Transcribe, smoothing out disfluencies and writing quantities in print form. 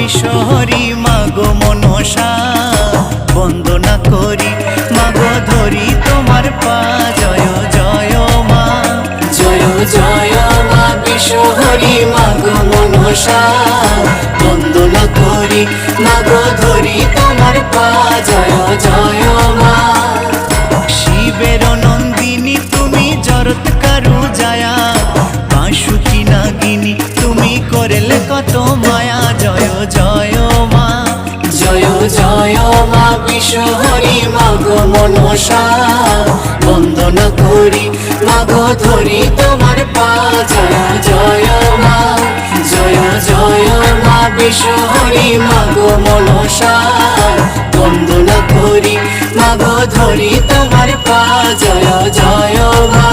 বিশ্বহরি মাগো মনসা বন্দনা করি মাগো ধরি তোমার পা জয় জয় মা জয় জয় মা বিশ্বহরি মাগো মনসা বন্দনা করি মাগো ধরি তোমার পা জয় জয় মা শিবের নন্দিনী তুমি জরত কারু জায়া বাঁশুকি নাগিনী তুমি করলে কত মায়া জয় জয় মা জয় জয় মা বিশ্বহরি মাগো মনসা বন্দনা করি মাগো ধরি তোমার পা জয় জয় মা জয় জয় মা বিশ্বহরি মাগো মনসা বন্দনা করি মাগো ধরি তোমার পা জয় জয় মা।